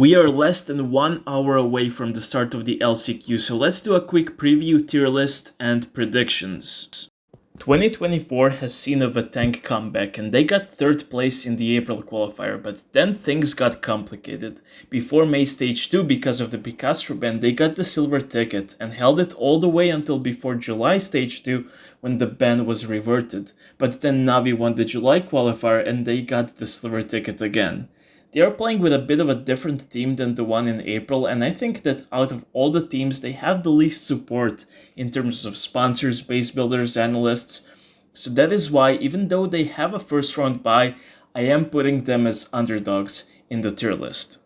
We are less than 1 hour away from the start of the LCQ, so let's do a quick preview, tier list, and predictions. 2024 has seen a Vatang comeback and they got 3rd place in the April qualifier, but then things got complicated. Before May Stage 2, because of the Picasso ban, they got the silver ticket and held it all the way until before July Stage 2 when the ban was reverted. But then Navi won the July qualifier and they got the silver ticket again. They are playing with a bit of a different team than the one in April, and I think that out of all the teams, they have the least support in terms of sponsors, base builders, analysts. So that is why, even though they have a first round bye, I am putting them as underdogs in the tier list.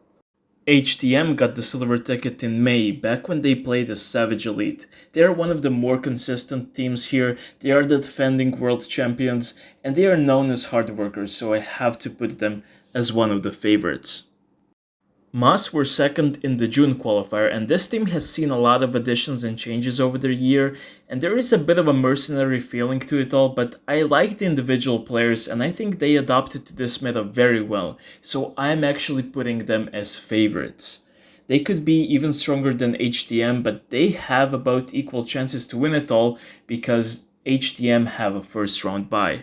HTM got the silver ticket in May, back when they played as Savage Elite. They are one of the more consistent teams here, they are the defending world champions, and they are known as hard workers, so I have to put them as one of the favorites. Moss were 2nd in the June qualifier, and this team has seen a lot of additions and changes over the year, and there is a bit of a mercenary feeling to it all, but I like the individual players and I think they adapted to this meta very well, so I'm actually putting them as favorites. They could be even stronger than HTM, but they have about equal chances to win it all because HTM have a first round bye.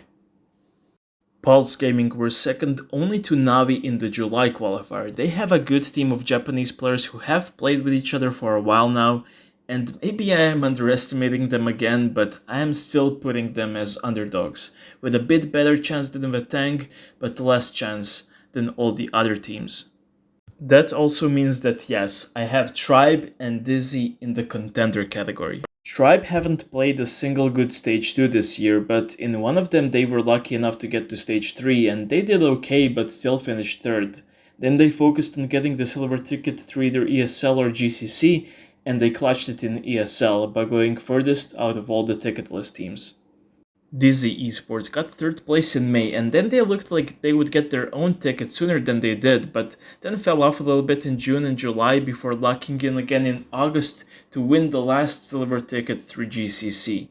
Pulse Gaming were 2nd only to Navi in the July qualifier. They have a good team of Japanese players who have played with each other for a while now, and maybe I am underestimating them again, but I am still putting them as underdogs, with a bit better chance than Vatang, but less chance than all the other teams. That also means that yes, I have Tribe and Dizzy in the contender category. Tribe haven't played a single good Stage 2 this year, but in one of them they were lucky enough to get to Stage 3 and they did okay but still finished 3rd. Then they focused on getting the silver ticket through either ESL or GCC and they clutched it in ESL by going furthest out of all the ticketless teams. Dizzy Esports got 3rd place in May and then they looked like they would get their own ticket sooner than they did, but then fell off a little bit in June and July before locking in again in August to win the last silver ticket through GCC.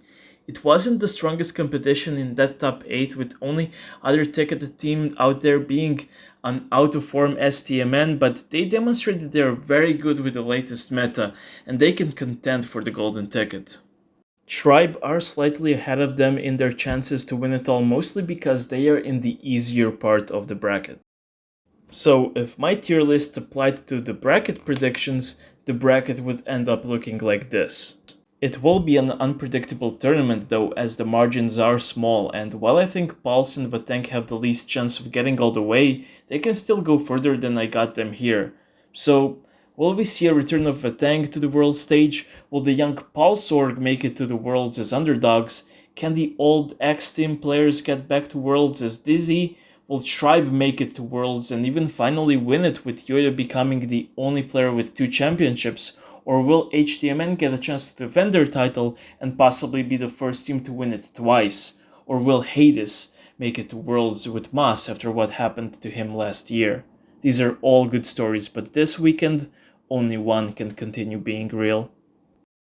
It wasn't the strongest competition in that top 8, with only other ticketed team out there being an out-of-form STMN, but they demonstrated they are very good with the latest meta and they can contend for the golden ticket. Tribe are slightly ahead of them in their chances to win it all, mostly because they are in the easier part of the bracket. So if my tier list applied to the bracket predictions, the bracket would end up looking like this. It will be an unpredictable tournament though, as the margins are small, and while I think Pulse and Vatang have the least chance of getting all the way, they can still go further than I got them here. So will we see a return of Vatang to the world stage? Will the young Pulse org make it to the worlds as underdogs? Can the old X-Team players get back to worlds as Dizzy? Will Tribe make it to worlds and even finally win it, with Yoyo becoming the only player with 2 championships? Or will HTMN get a chance to defend their title and possibly be the first team to win it twice? Or will Hades make it to worlds with Moss after what happened to him last year? These are all good stories, but this weekend, only one can continue being real.